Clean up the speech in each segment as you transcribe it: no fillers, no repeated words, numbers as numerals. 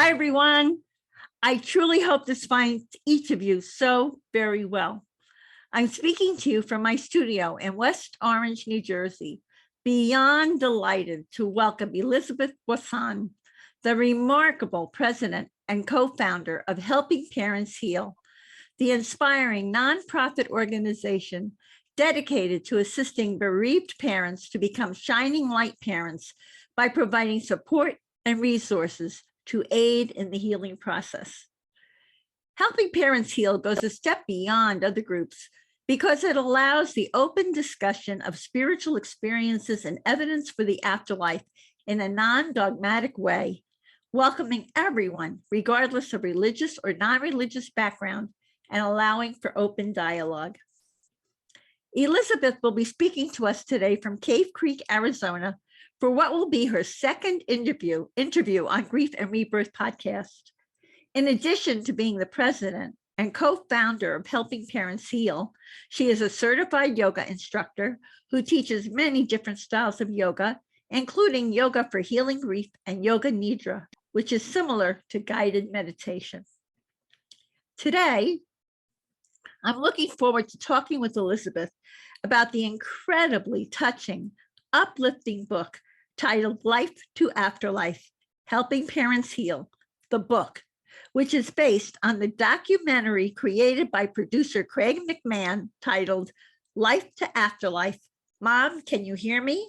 Hi, everyone. I truly hope this finds each of you so very well. I'm speaking to you from my studio in West Orange, New Jersey, beyond delighted to welcome Elizabeth Boisson, the remarkable president and co-founder of Helping Parents Heal, the inspiring nonprofit organization dedicated to assisting bereaved parents to become shining light parents by providing support and resources to aid in the healing process. Helping Parents Heal goes a step beyond other groups because it allows the open discussion of spiritual experiences and evidence for the afterlife in a non-dogmatic way, welcoming everyone, regardless of religious or non-religious background, and allowing for open dialogue. Elizabeth will be speaking to us today from Cave Creek, Arizona, for what will be her second interview on Grief and Rebirth podcast. In addition to being the president and co-founder of Helping Parents Heal, she is a certified yoga instructor who teaches many different styles of yoga, including yoga for healing grief and yoga nidra, which is similar to guided meditation. Today, I'm looking forward to talking with Elizabeth about the incredibly touching, uplifting book titled Life to Afterlife, Helping Parents Heal, the book, which is based on the documentary created by producer Craig McMahon titled Life to Afterlife, Mom, Can You Hear Me?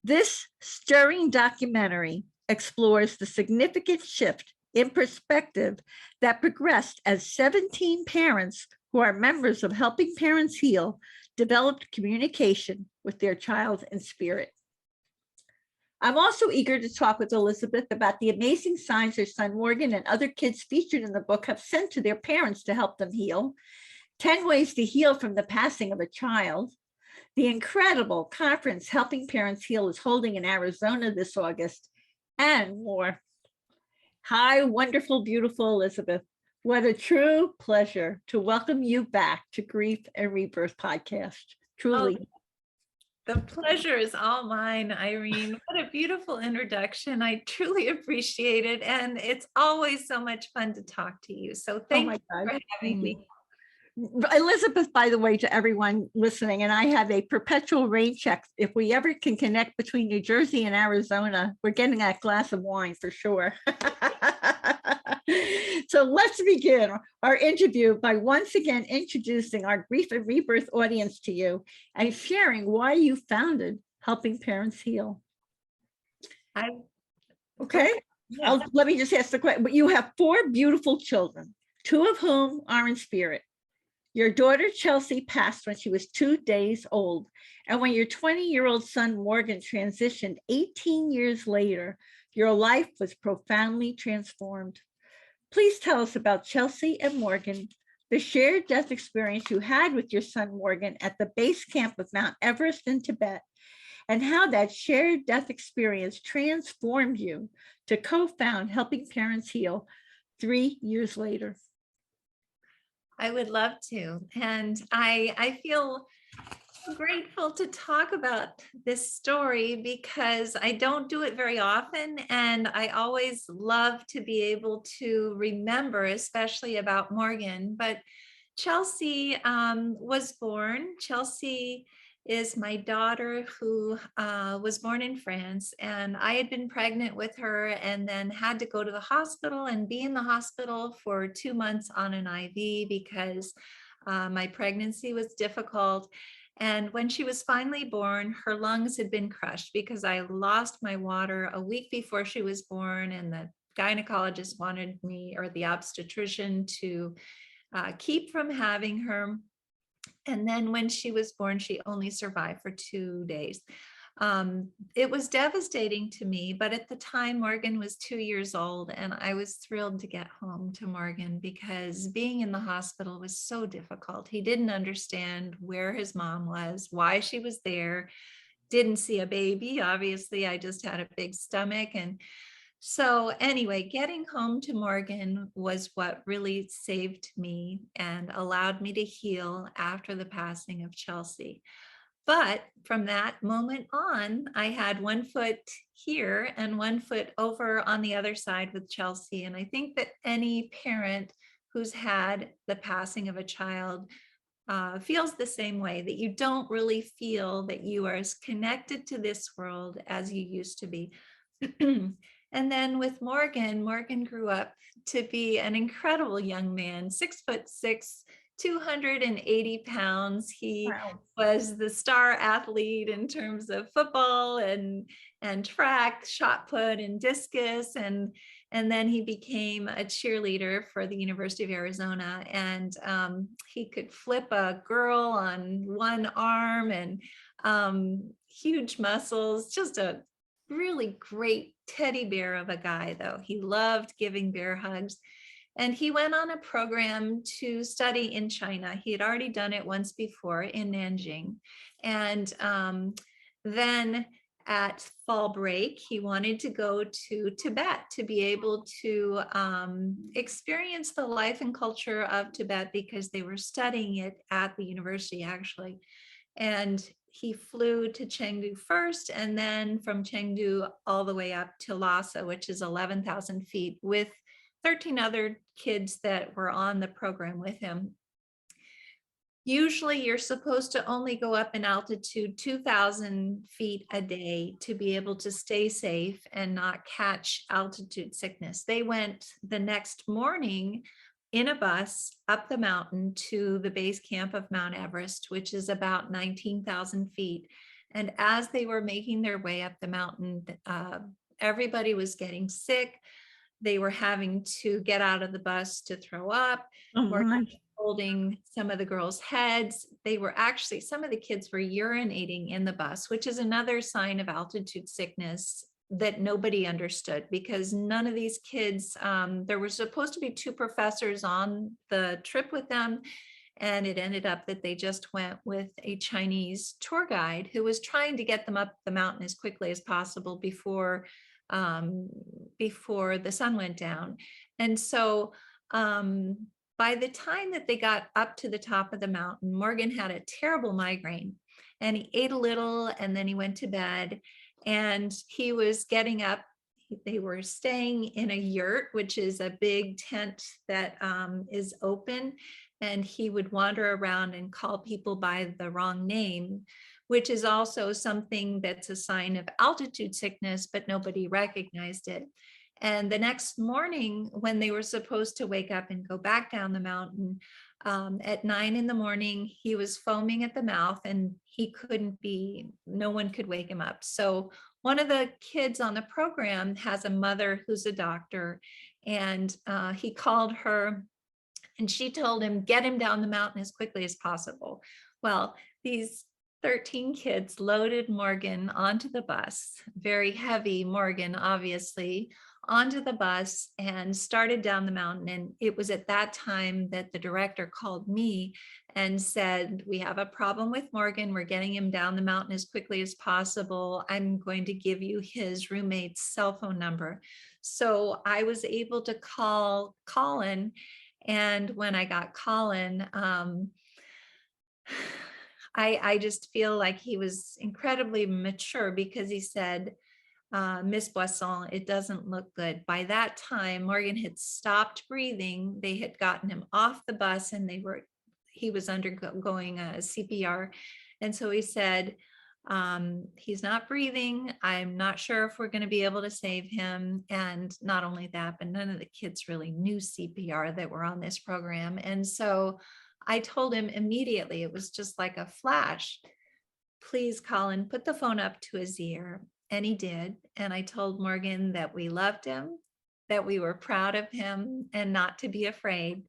This stirring documentary explores the significant shift in perspective that progressed as 17 parents who are members of Helping Parents Heal developed communication with their child in spirit. I'm also eager to talk with Elizabeth about the amazing signs her son Morgan and other kids featured in the book have sent to their parents to help them heal, 10 ways to heal from the passing of a child, the incredible conference Helping Parents Heal is holding in Arizona this August, and more. Hi, wonderful, beautiful Elizabeth. What a true pleasure to welcome you back to Grief and Rebirth podcast. Truly. Oh, the pleasure is all mine, Irene. What a beautiful introduction. I truly appreciate it. And it's always so much fun to talk to you. So thank you for having me. Elizabeth, by the way, to everyone listening, and I have a perpetual rain check. If we ever can connect between New Jersey and Arizona, we're getting that glass of wine for sure. So let's begin our interview by once again introducing our Grief and Rebirth audience to you and sharing why you founded Helping Parents Heal. Okay, yeah. Let me just ask the question. You have 4 beautiful children, 2 of whom are in spirit. Your daughter, Chelsea, passed when she was 2 days old. And when your 20-year-old son, Morgan, transitioned 18 years later, your life was profoundly transformed. Please tell us about Chelsea and Morgan, the shared death experience you had with your son, Morgan, at the base camp of Mount Everest in Tibet, and how that shared death experience transformed you to co-found Helping Parents Heal 3 years later. I would love to. And I feel grateful to talk about this story because I don't do it very often. And I always love to be able to remember, especially about Morgan. But Chelsea was born. Chelsea is my daughter who was born in France, and I had been pregnant with her and then had to go to the hospital and be in the hospital for 2 months on an IV because my pregnancy was difficult. And when she was finally born, her lungs had been crushed because I lost my water a week before she was born, and the gynecologist wanted me, or the obstetrician, to keep from having her. And then when she was born, she only survived for 2 days. It was devastating to me, but at the time Morgan was 2 years old, and I was thrilled to get home to Morgan because being in the hospital was so difficult. He didn't understand where his mom was, why she was there, didn't see a baby. Obviously, I just had a big stomach. And so anyway, getting home to Morgan was what really saved me and allowed me to heal after the passing of Chelsea. But from that moment on, I had one foot here and one foot over on the other side with Chelsea. And I think that any parent who's had the passing of a child feels the same way, that you don't really feel that you are as connected to this world as you used to be. And then with Morgan, Morgan grew up to be an incredible young man, 6'6", 280 pounds. He Wow. was the star athlete in terms of football and track, shot put, and discus, and then he became a cheerleader for the University of Arizona, and he could flip a girl on one arm, and huge muscles, just a really great teddy bear of a guy. Though he loved giving bear hugs. And he went on a program to study in China. He had already done it once before in Nanjing. And then at fall break, he wanted to go to Tibet to be able to experience the life and culture of Tibet, because they were studying it at the university, actually. And he flew to Chengdu first, and then from Chengdu all the way up to Lhasa, which is 11,000 feet, with 13 other kids that were on the program with him. Usually you're supposed to only go up in altitude 2,000 feet a day to be able to stay safe and not catch altitude sickness. They went the next morning in a bus up the mountain to the base camp of Mount Everest, which is about 19,000 feet. And as they were making their way up the mountain, everybody was getting sick. They were having to get out of the bus to throw up. Oh More my. holding some of the girls' heads. They were actually, some of the kids were urinating in the bus, which is another sign of altitude sickness that nobody understood, because none of these kids, there were supposed to be two professors on the trip with them. And it ended up that they just went with a Chinese tour guide who was trying to get them up the mountain as quickly as possible before the sun went down. And so by the time that they got up to the top of the mountain, Morgan had a terrible migraine, and he ate a little, and then he went to bed, and he was getting up. They were staying in a yurt, which is a big tent that is open, and he would wander around and call people by the wrong name, which is also something that's a sign of altitude sickness, but nobody recognized it. And the next morning, when they were supposed to wake up and go back down the mountain, at 9 in the morning, he was foaming at the mouth, and he couldn't be, no one could wake him up. So one of the kids on the program has a mother who's a doctor, and he called her, and she told him, get him down the mountain as quickly as possible. Well, these 13 kids loaded Morgan onto the bus, very heavy Morgan, obviously, onto the bus, and started down the mountain. And it was at that time that the director called me and said, we have a problem with Morgan. We're getting him down the mountain as quickly as possible. I'm going to give you his roommate's cell phone number. So I was able to call Colin. And when I got Colin, I just feel like he was incredibly mature, because he said, Miss Boisson, it doesn't look good. By that time, Morgan had stopped breathing. They had gotten him off the bus, and he was undergoing a CPR. And so he said, he's not breathing. I'm not sure if we're going to be able to save him. And not only that, but none of the kids really knew CPR that were on this program. And so I told him immediately, it was just like a flash, please, Colin, put the phone up to his ear. And he did. And I told Morgan that we loved him, that we were proud of him, and not to be afraid.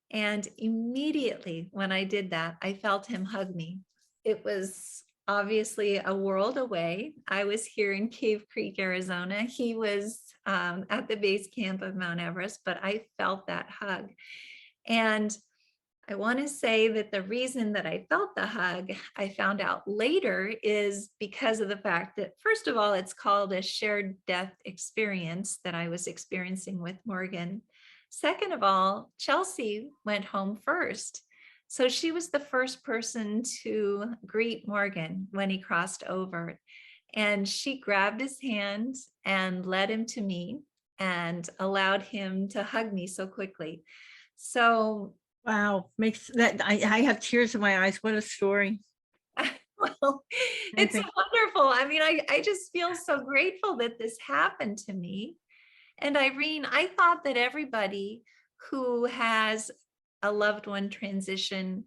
And immediately when I did that, I felt him hug me. It was obviously a world away. I was here in Cave Creek, Arizona. He was at the base camp of Mount Everest, but I felt that hug. And I want to say that the reason that I felt the hug, I found out later, is because of the fact that, first of all, it's called a shared death experience that I was experiencing with Morgan. Second of all, Chelsea went home first. So she was the first person to greet Morgan when he crossed over. And she grabbed his hand and led him to me and allowed him to hug me so quickly. So, Wow, makes that I have tears in my eyes. What a story. well, I it's think, wonderful. I mean, I just feel so grateful that this happened to me. And Irene, I thought that everybody who has a loved one transition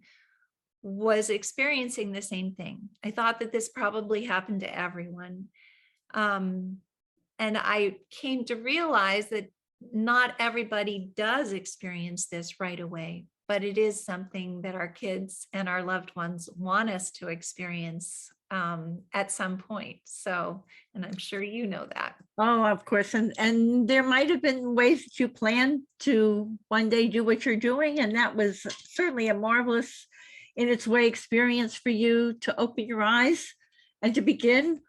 was experiencing the same thing. I thought that this probably happened to everyone. Um, and I came to realize that not everybody does experience this right away, but it is something that our kids and our loved ones want us to experience at some point. So, and I'm sure you know that. oh, of course. And there might have been ways that you planned to one day do what you're doing. And that was certainly a marvelous in its way experience for you to open your eyes and to begin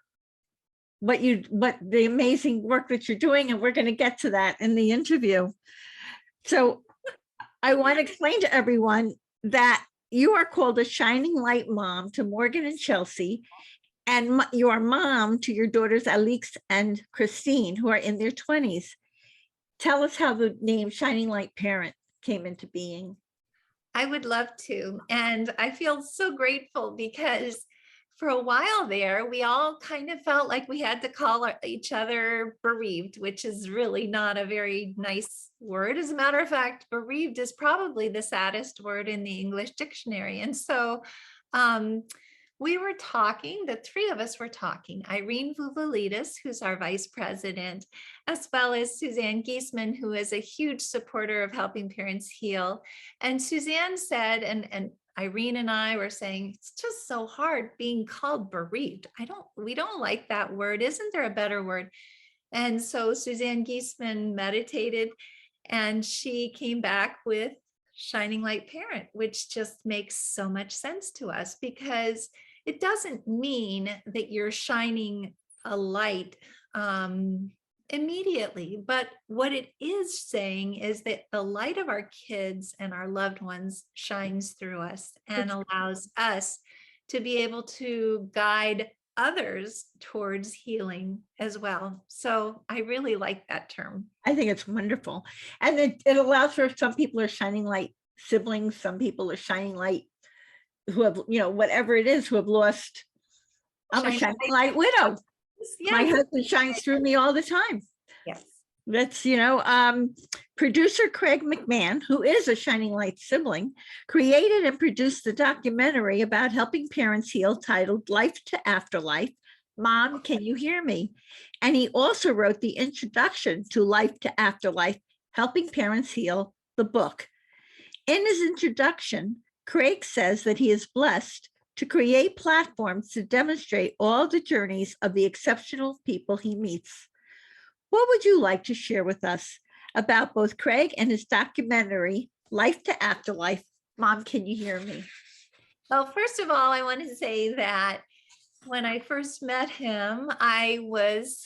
what the amazing work that you're doing. And we're going to get to that in the interview. So I want to explain to everyone that you are called a shining light mom to Morgan and Chelsea, and your mom to your daughters Alix and Christine, who are in their 20s. Tell us how the name Shining Light Parent came into being. I would love to. And I feel so grateful because for a while there, we all kind of felt like we had to call each other bereaved, which is really not a very nice word. As a matter of fact, bereaved is probably the saddest word in the English dictionary. And so um, we were talking, the three of us were talking, Irene Vuvalidis, who's our vice president, as well as Suzanne Giesman, who is a huge supporter of helping parents heal. And Suzanne said, and Irene and I were saying, it's just so hard being called bereaved. We don't like that word. Isn't there a better word? And so Suzanne Giesman meditated and she came back with Shining Light Parent, which just makes so much sense to us because it doesn't mean that you're shining a light immediately. But what it is saying is that the light of our kids and our loved ones shines through us and It's, allows us to be able to guide others towards healing as well. So I really like that term. I think it's wonderful. And it allows for some people are shining light siblings, some people are shining light who have, whatever it is, who have lost. I'm a Shining shining light widow. My Yes. husband shines through me all the time. Yes. That's, producer Craig McMahon, who is a Shining Light sibling, created and produced the documentary about helping parents heal titled Life to Afterlife. Mom, can you hear me? And he also wrote the introduction to Life to Afterlife, Helping Parents Heal, the book. In his introduction, Craig says that he is blessed to create platforms to demonstrate all the journeys of the exceptional people he meets. What would you like to share with us about both Craig and his documentary, Life to Afterlife? Mom, can you hear me? Well, first of all, I want to say that when I first met him, I was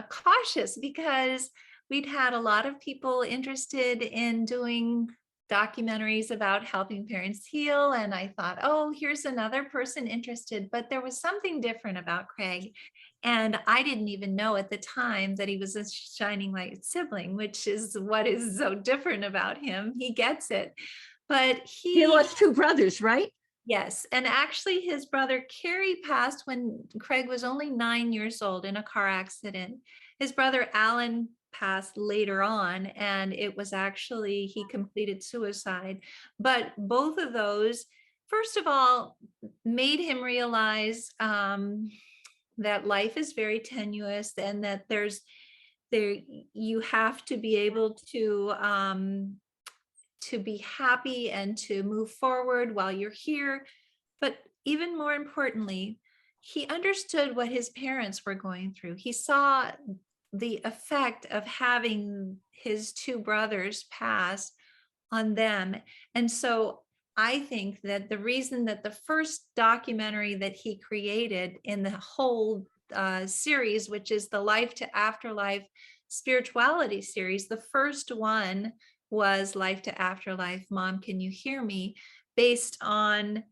cautious because we'd had a lot of people interested in doing documentaries about helping parents heal. And I thought, oh, here's another person interested. But there was something different about Craig. And I didn't even know at the time that he was a Shining Light sibling, which is what is so different about him. He gets it. But He lost two brothers, right? yes. And actually, his brother Kerry passed when Craig was only 9 years old in a car accident. His brother Alan passed later on, and it was actually he completed suicide. But both of those, first of all, made him realize that life is very tenuous and that there you have to be able to be happy and to move forward while you're here. But even more importantly, he understood what his parents were going through. He saw the effect of having his two brothers pass on them. And so I think that the reason that the first documentary that he created in the whole series, which is the Life to Afterlife spirituality series, the first one was Life to Afterlife, Mom, Can You Hear Me? based on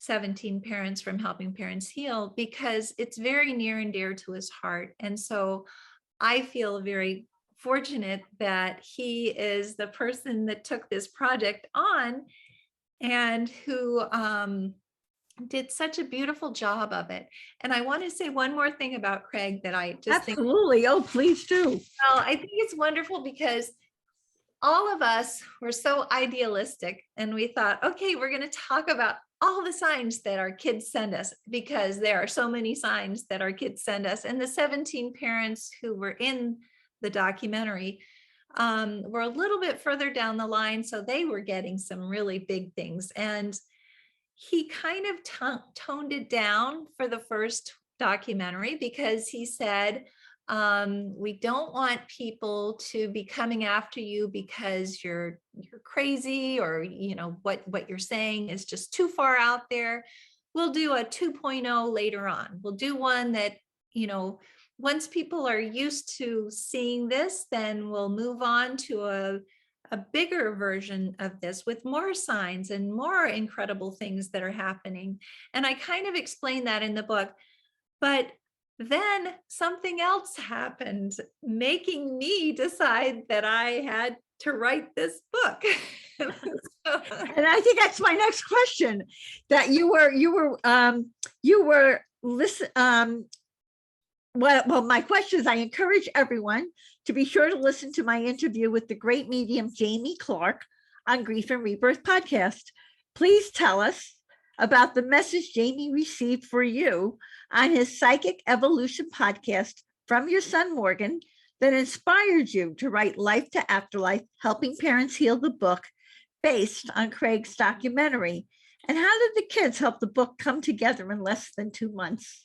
17 parents from Helping Parents Heal, because it's very near and dear to his heart. And so I feel very fortunate that he is the person that took this project on and who did such a beautiful job of it. And I want to say one more thing about Craig that I just think, Absolutely. Oh, please do. well, I think it's wonderful because all of us were so idealistic and we thought, okay, we're going to talk about all the signs that our kids send us, because there are so many signs that our kids send us. And the 17 parents who were in the documentary were a little bit further down the line. So they were getting some really big things. And he kind of toned it down for the first documentary because he said, we don't want people to be coming after you because you're crazy, or what you're saying is just too far out there. We'll do a 2.0 later on. We'll do one that, once people are used to seeing this, then we'll move on to a bigger version of this with more signs and more incredible things that are happening. And I kind of explain that in the book. But then something else happened, making me decide that I had to write this book. And I think that's my next question, that you were listen. Well, my question is, I encourage everyone to be sure to listen to my interview with the great medium Jamie Clark on Grief and Rebirth podcast. Please tell us about the message Jamie received for you on his Psychic Evolution podcast from your son, Morgan, that inspired you to write Life to Afterlife, Helping Parents Heal, the book based on Craig's documentary. And how did the kids help the book come together in less than 2 months?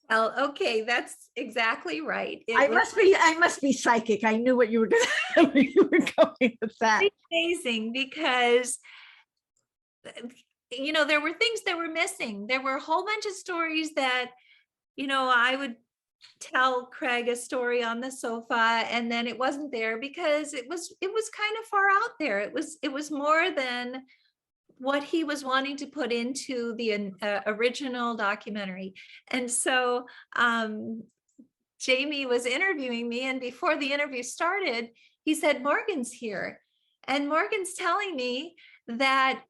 Well, okay, that's exactly right. I must be psychic. I knew what you were going with that. Amazing, because there were things that were missing. There were a whole bunch of stories that, I would tell Craig a story on the sofa and then it wasn't there because it was kind of far out there. It was more than what he was wanting to put into the original documentary. And so Jamie was interviewing me, and before the interview started, he said, Morgan's here. And Morgan's telling me that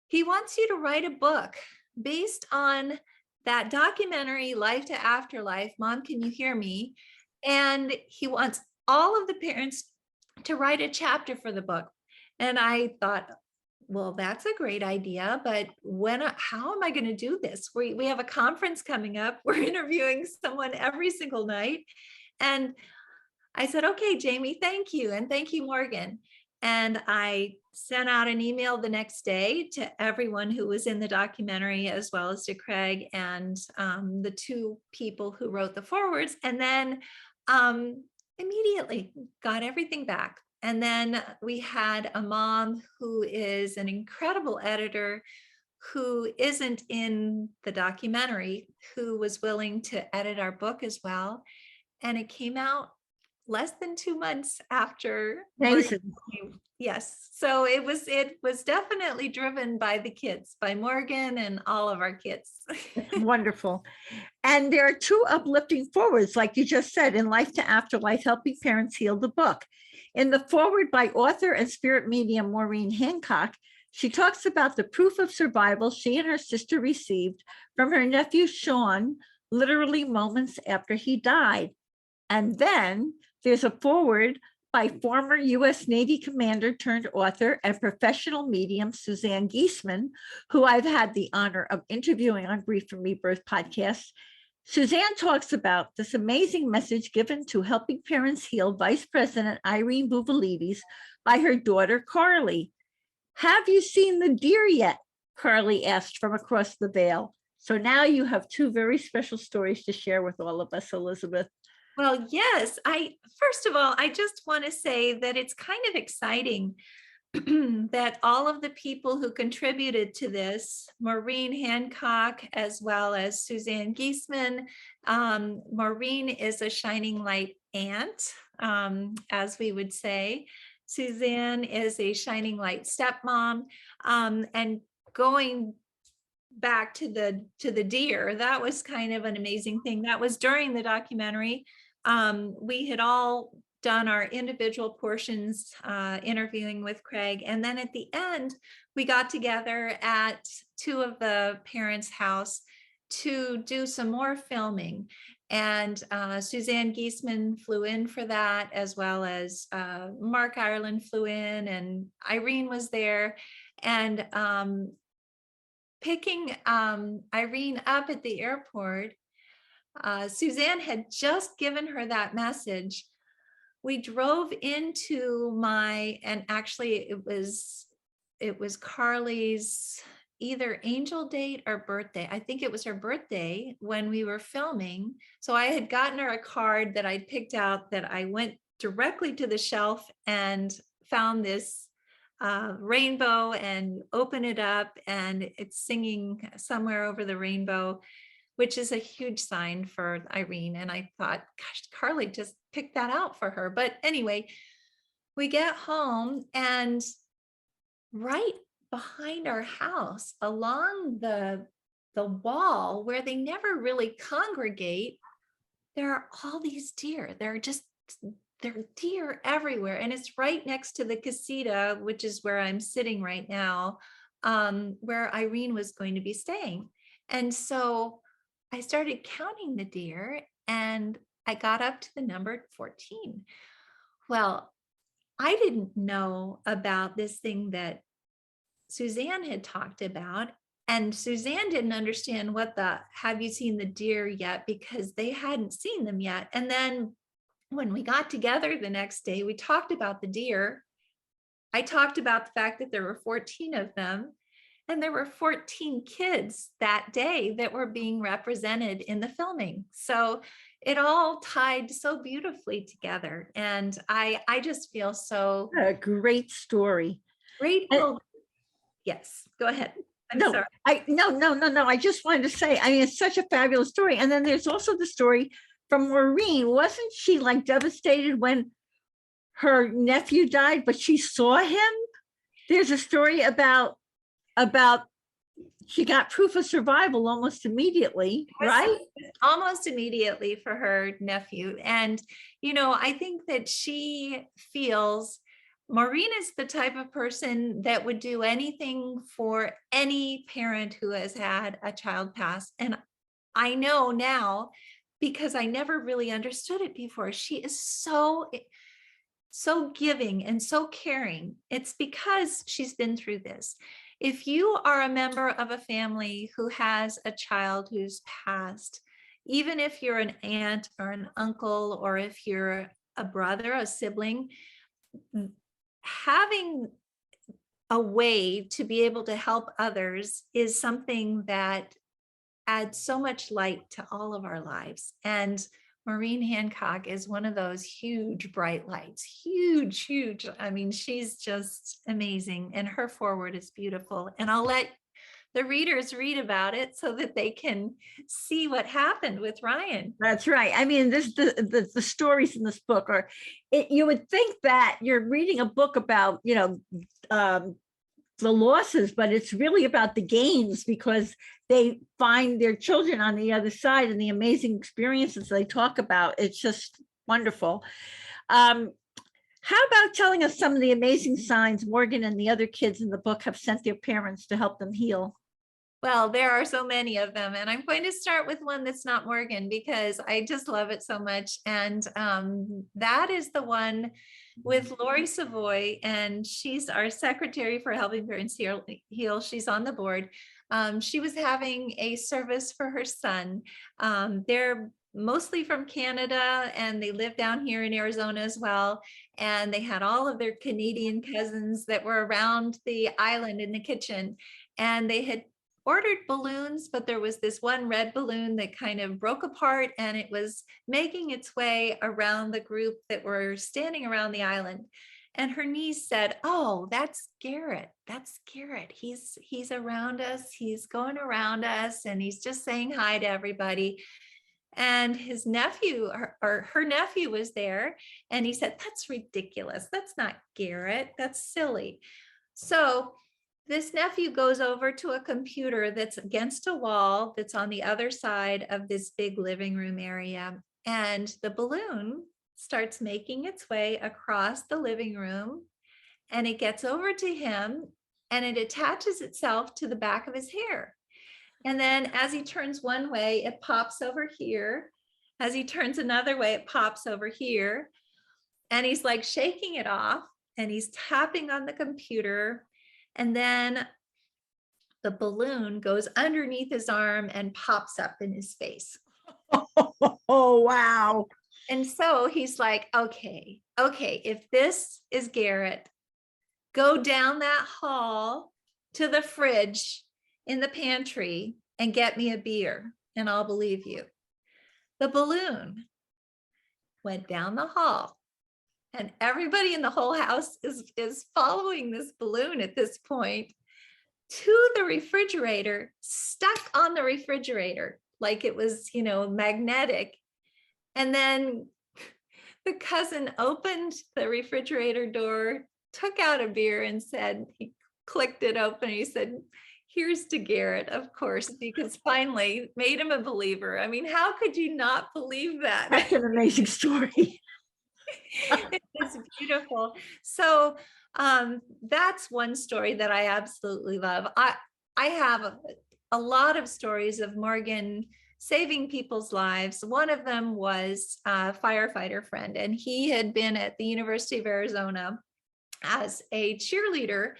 he wants you to write a book based on that documentary, Life to Afterlife. Mom, can you hear me? And he wants all of the parents to write a chapter for the book. And I thought, well, that's a great idea, but how am I going to do this? We have a conference coming up. We're interviewing someone every single night. And I said, okay, Jamie, thank you. And thank you, Morgan. And I sent out an email the next day to everyone who was in the documentary, as well as to Craig and the 2 people who wrote the forwards. And then immediately got everything back. And then we had a mom who is an incredible editor, who isn't in the documentary, who was willing to edit our book as well. And it came out less than 2 months after. Yes. So it was definitely driven by the kids, by Morgan and all of our kids. Wonderful. And there are 2 uplifting forwards, like you just said, in Life to Afterlife, Helping Parents Heal, the book. In the forward by author and spirit medium Maureen Hancock, she talks about the proof of survival she and her sister received from her nephew Sean, literally moments after he died. And then there's a forward by former U.S. Navy commander turned author and professional medium Suzanne Giesemann, who I've had the honor of interviewing on Grief and Rebirth podcast. Suzanne talks about this amazing message given to Helping Parents Heal Vice President Irene Buvalides by her daughter, Carly. Have you seen the deer yet? Carly asked from across the veil. So now you have 2 very special stories to share with all of us, Elizabeth. Well, yes. First of all, I just want to say that it's kind of exciting that all of the people who contributed to this, Maureen Hancock, as well as Suzanne Giesemann, Maureen is a shining light aunt, as we would say. Suzanne is a shining light stepmom. And going back to the deer, that was kind of an amazing thing. That was during the documentary. We had all done our individual portions, interviewing with Craig, and then at the end we got together at two of the parents' house to do some more filming. And Suzanne Giesman flew in for that, as well as Mark Ireland flew in, and Irene was there. And picking Irene up at the airport, Suzanne had just given her that message. We drove into and actually it was Carly's either angel date or birthday. I think it was her birthday when we were filming. So I had gotten her a card that I'd picked out, that I went directly to the shelf and found this rainbow and open it up, and it's singing Somewhere Over the Rainbow, which is a huge sign for Irene. And I thought, gosh, Carly just picked that out for her. But anyway, we get home, and right behind our house, along the wall where they never really congregate, there are all these deer. There are deer everywhere. And it's right next to the casita, which is where I'm sitting right now, where Irene was going to be staying. And so I started counting the deer, and I got up to the number 14. Well, I didn't know about this thing that Suzanne had talked about. And Suzanne didn't understand what have you seen the deer yet, because they hadn't seen them yet. And then when we got together the next day, we talked about the deer. I talked about the fact that there were 14 of them, and there were 14 kids that day that were being represented in the filming. So it all tied so beautifully together. And I just feel so A great story. grateful. Yes, go ahead. I'm No, sorry. no. I just wanted to say, I mean, it's such a fabulous story. And then there's also the story from Maureen. Wasn't she like devastated when her nephew died, but she saw him? There's a story about she got proof of survival almost immediately, right? Almost immediately for her nephew. And, I think that she feels Maureen is the type of person that would do anything for any parent who has had a child pass. And I know now, because I never really understood it before, she is so giving and so caring. It's because she's been through this. If you are a member of a family who has a child who's passed, even if you're an aunt or an uncle, or if you're a brother, a sibling, having a way to be able to help others is something that adds so much light to all of our lives. And Maureen Hancock is one of those huge bright lights, huge. I mean, she's just amazing, and her forward is beautiful. And I'll let the readers read about it so that they can see what happened with Ryan. That's right. I mean, the stories in this book are, you would think that you're reading a book about, the losses, but it's really about the gains, because they find their children on the other side and the amazing experiences they talk about. It's just wonderful. How about telling us some of the amazing signs Morgan and the other kids in the book have sent their parents to help them heal? Well, there are so many of them, and I'm going to start with one that's not Morgan, because I just love it so much. And that is the one with Lori Savoy, and she's our secretary for Helping Parents Heal. She's on the board. She was having a service for her son. They're mostly from Canada, and they live down here in Arizona as well. And they had all of their Canadian cousins that were around the island in the kitchen, and they had ordered balloons, but there was this one red balloon that kind of broke apart, and it was making its way around the group that were standing around the island. And her niece said, "Oh, that's Garrett. That's Garrett. He's around us. He's going around us, and he's just saying hi to everybody." And his nephew or her nephew was there. And he said, "That's ridiculous. That's not Garrett. That's silly." So this nephew goes over to a computer that's against a wall that's on the other side of this big living room area. And the balloon starts making its way across the living room, and it gets over to him, and it attaches itself to the back of his hair. And then as he turns one way, it pops over here. As he turns another way, it pops over here. And he's like shaking it off, and he's tapping on the computer. And then the balloon goes underneath his arm and pops up in his face. Oh, wow. And so he's like, okay, if this is Garrett, go down that hall to the fridge in the pantry and get me a beer, and I'll believe you. The balloon went down the hall, and everybody in the whole house is following this balloon at this point to the refrigerator, stuck on the refrigerator like it was, magnetic. And then the cousin opened the refrigerator door, took out a beer, and said, he clicked it open. He said, "Here's to Garrett," of course, because finally made him a believer. I mean, how could you not believe that? That's an amazing story. It's beautiful. So that's one story that I absolutely love. I have a lot of stories of Morgan saving people's lives. One of them was a firefighter friend, and he had been at the University of Arizona as a cheerleader.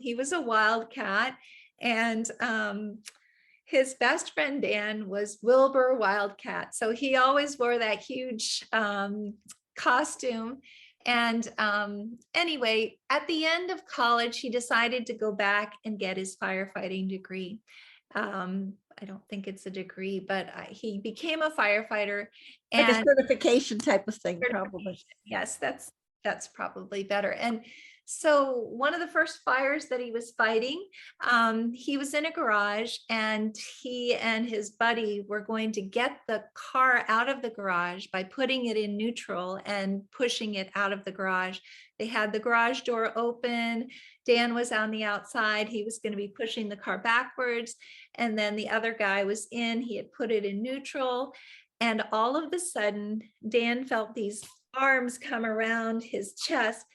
He was a wildcat, and his best friend Dan was Wilbur Wildcat. So he always wore that huge costume. And anyway, at the end of college, he decided to go back and get his firefighting degree. I don't think it's a degree, but he became a firefighter. Like a And certification type of thing, probably. yes, that's probably better. And so one of the first fires that he was fighting, he was in a garage, and he and his buddy were going to get the car out of the garage by putting it in neutral and pushing it out of the garage. They had the garage door open. Dan was on the outside. He was going to be pushing the car backwards. And then the other guy was in. He had put it in neutral. And all of a sudden, Dan felt these arms come around his chest,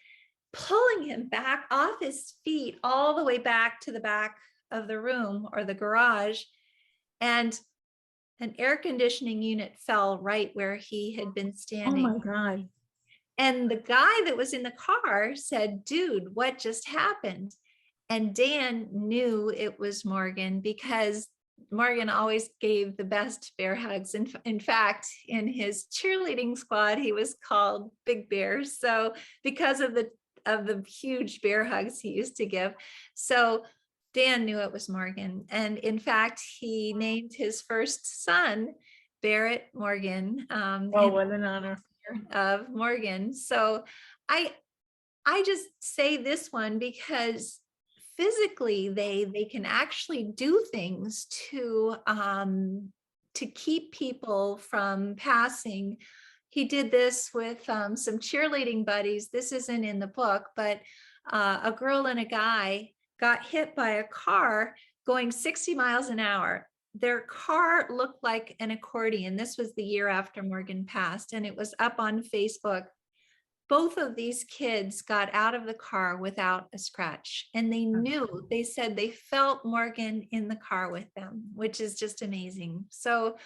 pulling him back off his feet all the way back to the back of the room or the garage. And an air conditioning unit fell right where he had been Oh standing. my God. And the guy that was in the car said, "Dude, what just happened?" And Dan knew it was Morgan, because Morgan always gave the best bear hugs. In fact, in his cheerleading squad, he was called Big Bear. So because of the huge bear hugs he used to give. So Dan knew it was Morgan. And in fact, he named his first son Barrett Morgan. Oh, what an honor. Of Morgan. So I just say this one because physically they can actually do things to keep people from passing. He did this with some cheerleading buddies. This isn't in the book, but a girl and a guy got hit by a car going 60 miles an hour. Their car looked like an accordion. This was the year after Morgan passed, and it was up on Facebook. Both of these kids got out of the car without a scratch, and they knew, they said they felt Morgan in the car with them, which is just amazing. So,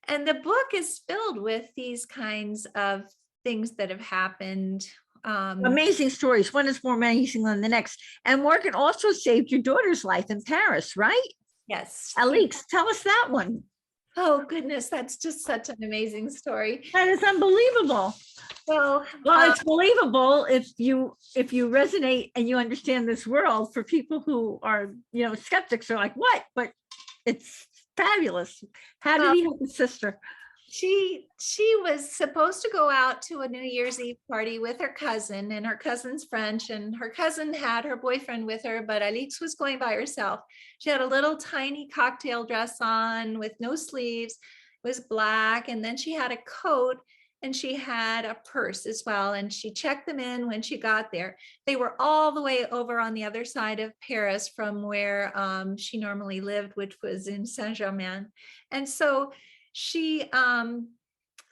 and the book is filled with these kinds of things that have happened. Amazing stories. One is more amazing than the next. And Morgan also saved your daughter's life in Paris, right? Yes. Alix, tell us that one. Oh goodness, that's just such an amazing story. That is unbelievable. Well, it's believable if you resonate and you understand this world. For people who are, skeptics are like, what? But it's fabulous. How did he help his sister? She was supposed to go out to a New Year's Eve party with her cousin, and her cousin's French, and her cousin had her boyfriend with her, but Alix was going by herself. She had a little tiny cocktail dress on with no sleeves. was black, and then she had a coat, and she had a purse as well. And she checked them in when she got there. They were all the way over on the other side of Paris from where she normally lived, which was in Saint-Germain. And so she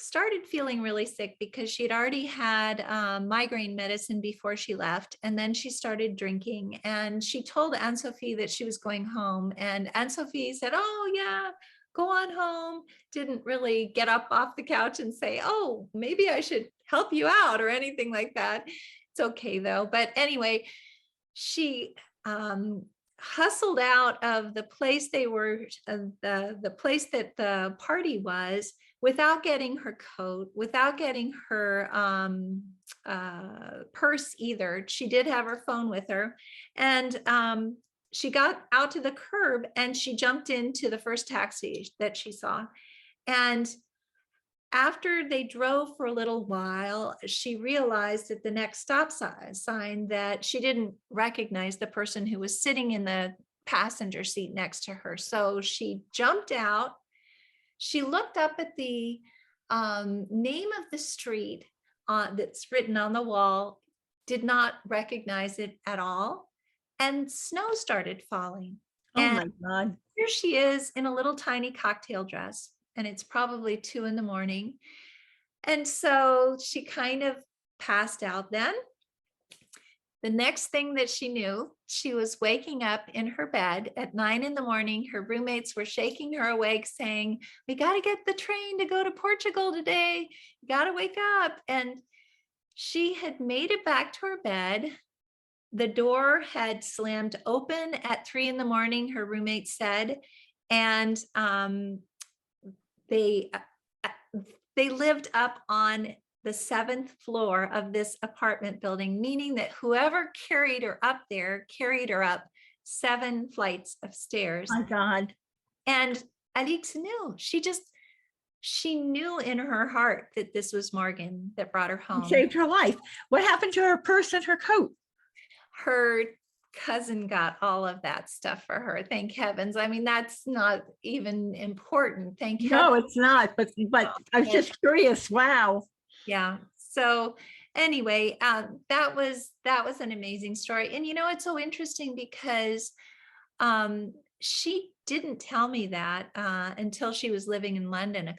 started feeling really sick because she had already had migraine medicine before she left. And then she started drinking, and she told Anne-Sophie that she was going home. And Anne-Sophie said, oh yeah, go on home. Didn't really get up off the couch and say, oh, maybe I should help you out or anything like that. It's okay though. But anyway, she hustled out of the place they were, the place that the party was, without getting her coat, without getting her purse either. She did have her phone with her. And she got out to the curb and she jumped into the first taxi that she saw. And after they drove for a little while, she realized at the next stop sign that she didn't recognize the person who was sitting in the passenger seat next to her. So she jumped out. She looked up at the name of the street that's written on the wall, did not recognize it at all. And snow started falling. Oh And my God. here she is in a little tiny cocktail dress, and it's probably 2 a.m. And so she kind of passed out then. The next thing that she knew, she was waking up in her bed at 9 a.m. Her roommates were shaking her awake saying, we got to get the train to go to Portugal today. You got to wake up. And she had made it back to her bed. The door had slammed open at 3 a.m, her roommate said, and they lived up on the 7th floor of this apartment building, meaning that whoever carried her up there carried her up 7 flights of stairs. My God. And Alix knew, she knew in her heart that this was Morgan that brought her You home. saved her life. What happened to her purse and her coat? Her cousin got all of that stuff for her. Thank heavens. I mean, that's not even important. Thank No, heavens. it's not. But I was just curious. Wow. Yeah. So anyway, that was an amazing story. And it's so interesting because she didn't tell me that until she was living in London a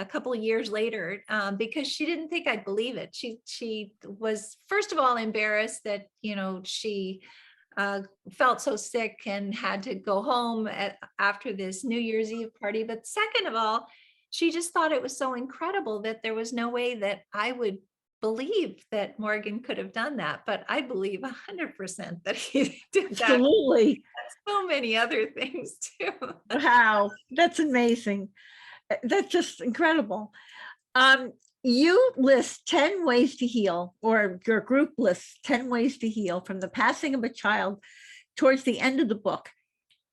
couple of years later, because she didn't think I'd believe it. She was, first of all, embarrassed that she felt so sick and had to go home after this New Year's Eve party. But second of all, she just thought it was so incredible that there was no way that I would believe that Morgan could have done that. But I believe 100% that he did that. Absolutely. So many other things too. Wow. That's amazing. That's just incredible. You list 10 ways to heal, or your group lists 10 ways to heal from the passing of a child towards the end of the book.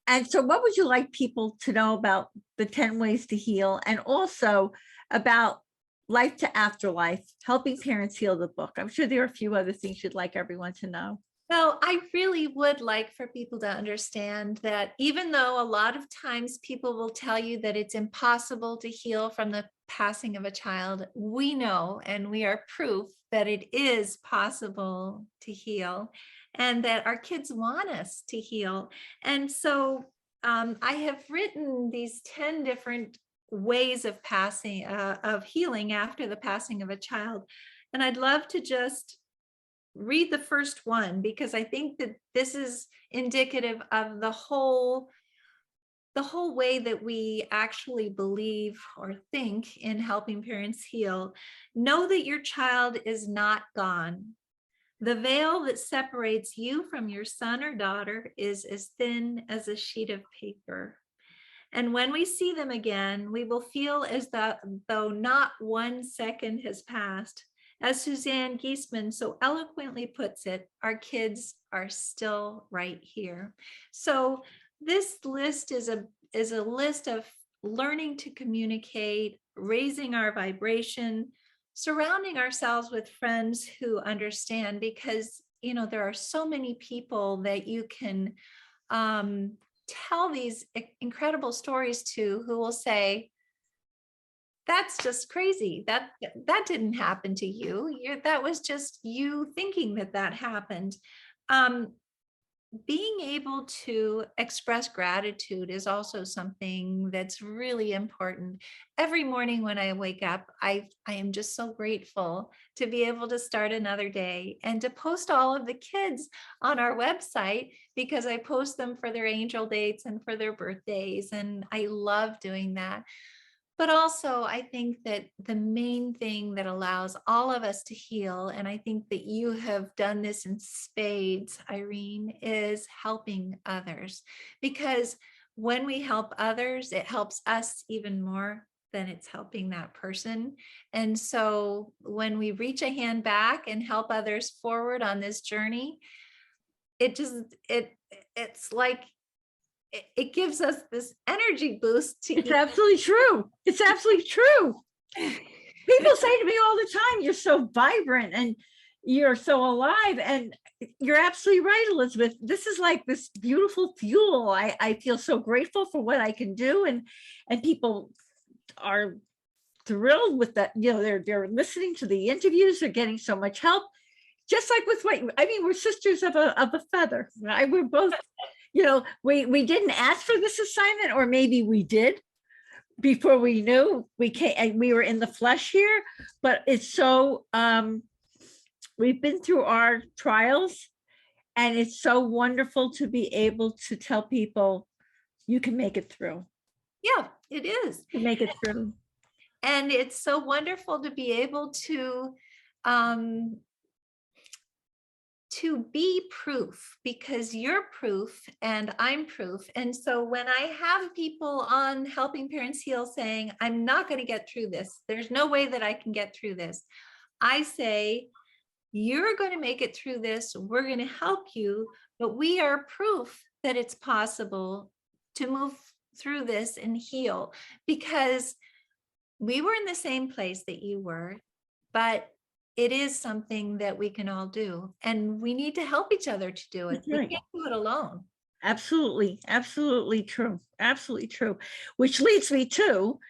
And so what would you like people to know about the 10 ways to heal, and also about Life to Afterlife, helping parents heal the book? I'm sure there are a few other things you'd like everyone to know. Well, I really would like for people to understand that even though a lot of times people will tell you that it's impossible to heal from the passing of a child, we know and we are proof that it is possible to heal, and that our kids want us to heal. And so I have written these 10 different ways of healing after the passing of a child. And I'd love to just read the first one, because I think that this is indicative of the whole way that we actually believe or think in helping parents heal. Know that your child is not gone. The veil that separates you from your son or daughter is as thin as a sheet of paper. And when we see them again, we will feel as though not 1 second has passed. As Suzanne Giesemann so eloquently puts it, our kids are still right here. So this list is a list of learning to communicate, raising our vibration, surrounding ourselves with friends who understand, because there are so many people that you can tell these incredible stories to, who will say, That's just crazy. That didn't happen to you. That was just you thinking that happened. Um, Being able to express gratitude is also something that's really important. Every morning when I wake up, I am just so grateful to be able to start another day and to post all of the kids on our website, because I post them for their angel dates and for their birthdays, and I love doing that. But also, I think that the main thing that allows all of us to heal, and I think that you have done this in spades, Irene, is helping others. Because when we help others, it helps us even more than it's helping that person. And so when we reach a hand back and help others forward on this journey, it just, it's like, it gives us this energy boost to It's absolutely true. It's absolutely true. People say to me all the time, you're so vibrant and you're so alive. And you're absolutely right, Elizabeth. This is like this beautiful fuel. I feel so grateful for what I can do. And people are thrilled with that. You know, they're listening to the interviews, they're getting so much help. Just like with what I mean, we're sisters of a feather. Right? We're both, you know, we didn't ask for this assignment, or maybe we did before we knew we came and we were in the flesh here. But it's so we've been through our trials, and it's so wonderful to be able to tell people you can make it through. Yeah, it is. You can make it through. And it's so wonderful to be able um, to be proof, because you're proof and I'm proof. And so when I have people on Helping Parents Heal saying, I'm not going to get through this, there's no way that I can get through this, I say, you're going to make it through this. We're going to help you, but we are proof that it's possible to move through this and heal, because we were in the same place that you were, but it is something that we can all do, and we need to help each other to do it. That's We right. can't do it alone. Absolutely, absolutely true. Absolutely true. Which leads me to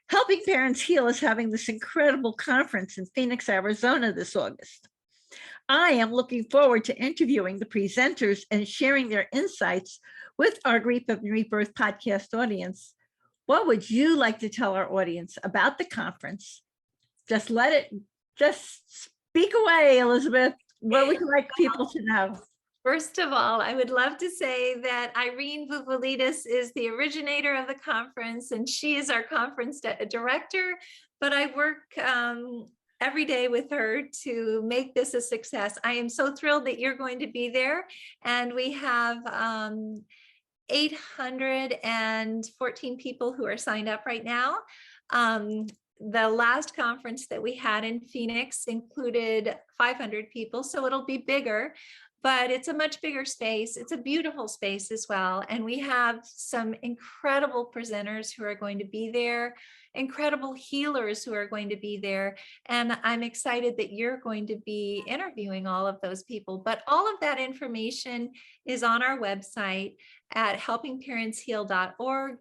Helping Parents Heal is having this incredible conference in Phoenix, Arizona this August. I am looking forward to interviewing the presenters and sharing their insights with our Grief and Rebirth podcast audience. What would you like to tell our audience about the conference? Just speak away, Elizabeth. What would you like people to know? First of all, I would love to say that Irene Vuvolidis is the originator of the conference, and she is our conference director, but I work every day with her to make this a success. I am so thrilled that you're going to be there, and we have 814 people who are signed up right now. The last conference that we had in Phoenix included 500 people, so it'll be bigger, but it's a much bigger space. It's a beautiful space as well. And we have some incredible presenters who are going to be there, incredible healers who are going to be there. And I'm excited that you're going to be interviewing all of those people. But all of that information is on our website at helpingparentsheal.org.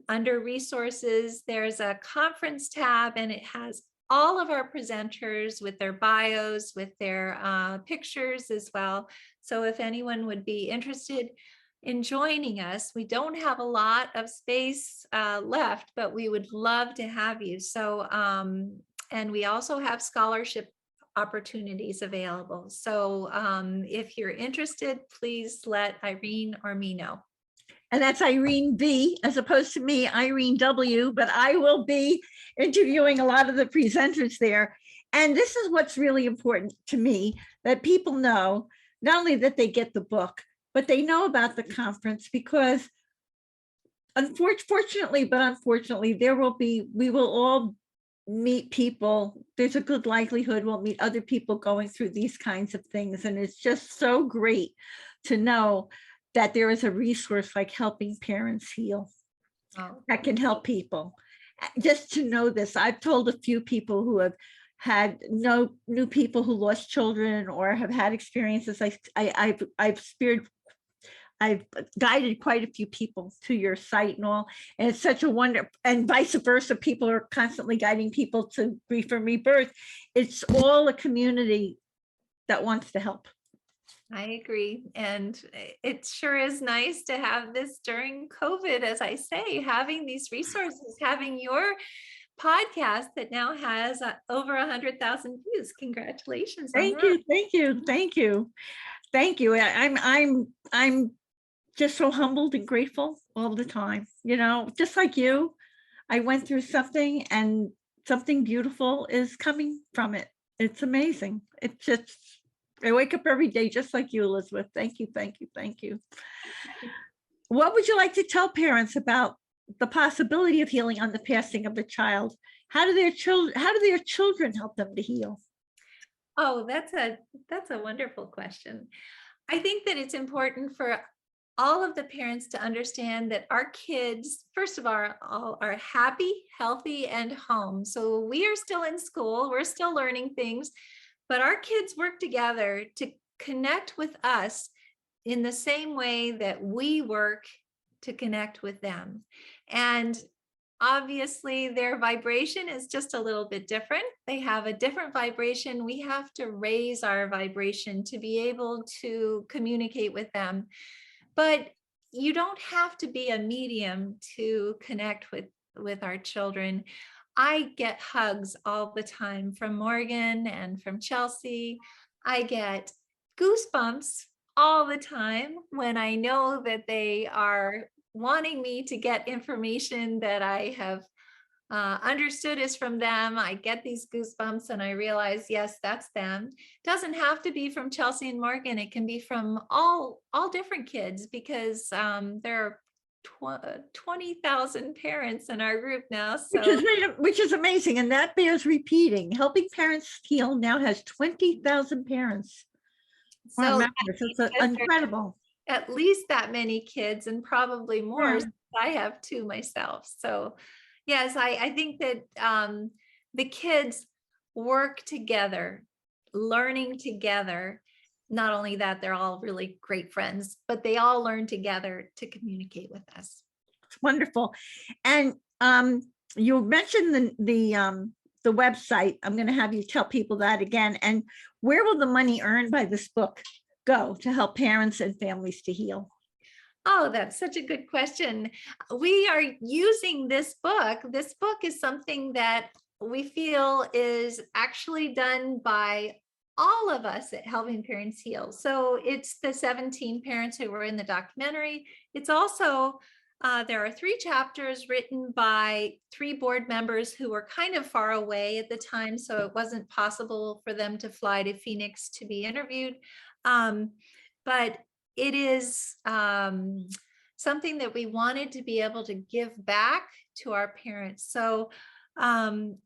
Under resources, there's a conference tab, and it has all of our presenters with their bios, with their pictures as well. So if anyone would be interested in joining us, we don't have a lot of space left, but we would love to have you. So, and we also have scholarship opportunities available. So if you're interested, please let Irene or me know. And that's Irene V, as opposed to me, Irene W, but I will be interviewing a lot of the presenters there. And this is what's really important to me, that people know, not only that they get the book, but they know about the conference, because unfortunately, we will all meet people. There's a good likelihood we'll meet other people going through these kinds of things. And it's just so great to know that there is a resource like Helping Parents Heal that can help people. Just to know this, I've told a few people who have had new people who lost children or have had experiences. I've I've guided quite a few people to your site and all, and it's such a wonder, and vice versa. People are constantly guiding people to grief and rebirth. It's all a community that wants to help. I agree. And it sure is nice to have this during COVID, as I say, having these resources, having your podcast that now has over 100,000 views. Congratulations on Thank that. you, thank you, thank you, thank you. I'm just so humbled and grateful all the time. You know, just like you, I went through something, and something beautiful is coming from it. It's amazing. It's just, I wake up every day just like you, Elizabeth. Thank you, thank you, thank you. What would you like to tell parents about the possibility of healing on the passing of a child? How do their children help them to heal? Oh, that's a wonderful question. I think that it's important for all of the parents to understand that our kids, first of all are happy, healthy, and home. So we are still in school, we're still learning things, but our kids work together to connect with us in the same way that we work to connect with them. And obviously their vibration is just a little bit different. They have a different vibration. We have to raise our vibration to be able to communicate with them. But you don't have to be a medium to connect with our children. I get hugs all the time from Morgan and from Chelsea. I get goosebumps all the time when I know that they are wanting me to get information that I have understood is from them. I get these goosebumps and I realize, yes, that's them. Doesn't have to be from Chelsea and Morgan. It can be from all different kids, because there are 20,000 parents in our group now. So Which is amazing, and that bears repeating. Helping Parents Heal now has 20,000 parents. so Members. It's incredible. at least that many kids, and probably more. Yeah. Since I have two myself. So yes, I think that the kids work together, learning together. Not only that, they're all really great friends, but they all learn together to communicate with us. It's wonderful. And you mentioned the website. I'm going to have you tell people that again. And where will the money earned by this book go to help parents and families to heal? Oh, that's such a good question. We are using this book. This book is something that we feel is actually done by all of us at Helping Parents Heal. So it's the 17 parents who were in the documentary. It's also, there are 3 chapters written by 3 board members who were kind of far away at the time, so it wasn't possible for them to fly to Phoenix to be interviewed. But it is something that we wanted to be able to give back to our parents. So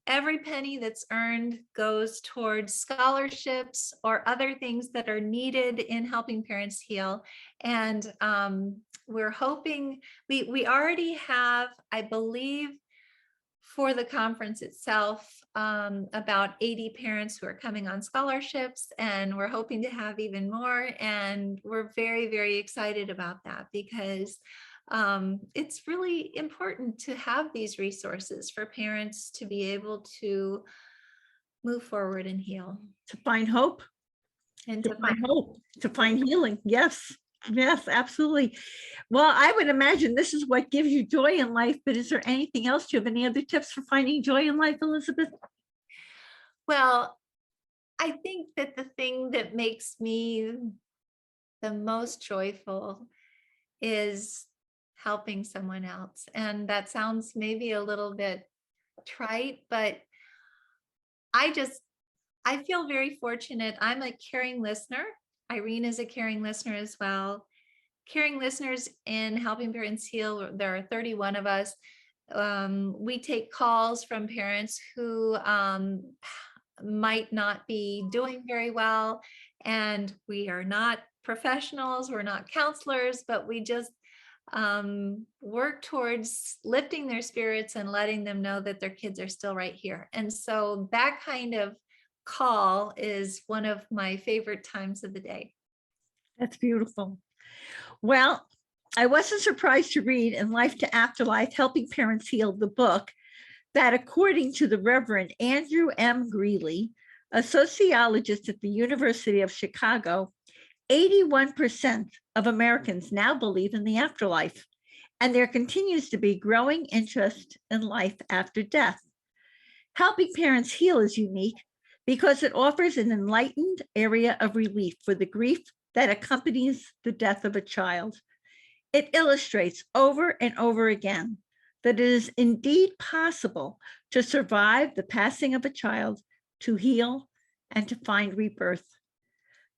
every penny that's earned goes towards scholarships or other things that are needed in Helping Parents Heal. And we're hoping, we already have, I believe, for the conference itself, about 80 parents who are coming on scholarships, and we're hoping to have even more. And we're very, very excited about that, because it's really important to have these resources for parents to be able to move forward and heal. To find hope. And to find hope, to find healing. Yes. Yes, absolutely. Well, I would imagine this is what gives you joy in life, but is there anything else? Do you have any other tips for finding joy in life, Elizabeth? Well, I think that the thing that makes me the most joyful is helping someone else. And that sounds maybe a little bit trite, but I feel very fortunate. I'm a caring listener. Irene is a caring listener as well. Caring listeners in Helping Parents Heal, there are 31 of us. We take calls from parents who might not be doing very well, and we are not professionals, we're not counselors, but we just work towards lifting their spirits and letting them know that their kids are still right here. And so that kind of call is one of my favorite times of the day. That's beautiful. Well, I wasn't surprised to read in Life to Afterlife, Helping Parents Heal, the book, that according to the Reverend Andrew M. Greeley, a sociologist at the University of Chicago, 81% of Americans now believe in the afterlife, and there continues to be growing interest in life after death. Helping Parents Heal is unique because it offers an enlightened area of relief for the grief that accompanies the death of a child. It illustrates over and over again that it is indeed possible to survive the passing of a child, to heal, and to find rebirth.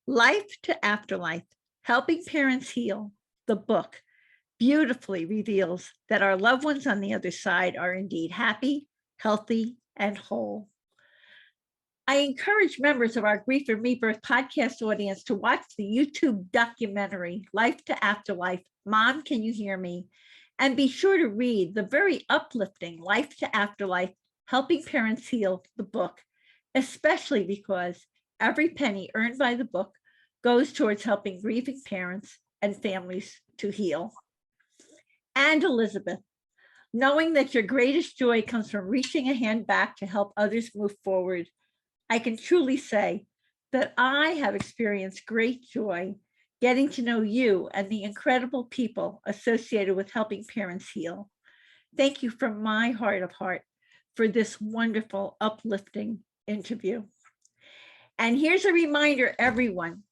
Life to Afterlife, Helping Parents Heal, the book, beautifully reveals that our loved ones on the other side are indeed happy, healthy, and whole. I encourage members of our Grief and Rebirth podcast audience to watch the YouTube documentary, Life to Afterlife, Mom, Can You Hear Me? And be sure to read the very uplifting Life to Afterlife, Helping Parents Heal, the book, especially because every penny earned by the book goes towards helping grieving parents and families to heal. And Elizabeth, knowing that your greatest joy comes from reaching a hand back to help others move forward, I can truly say that I have experienced great joy getting to know you and the incredible people associated with Helping Parents Heal. Thank you from my heart of heart for this wonderful, uplifting interview. And here's a reminder, everyone,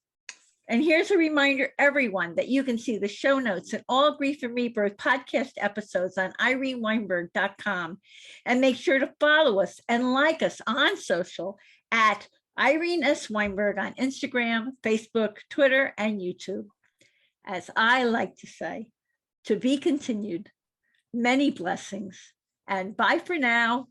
that you can see the show notes and all Grief and Rebirth podcast episodes on ireneweinberg.com. And make sure to follow us and like us on social at Irene S. Weinberg on Instagram, Facebook, Twitter, and YouTube. As I like to say, to be continued, many blessings, and bye for now.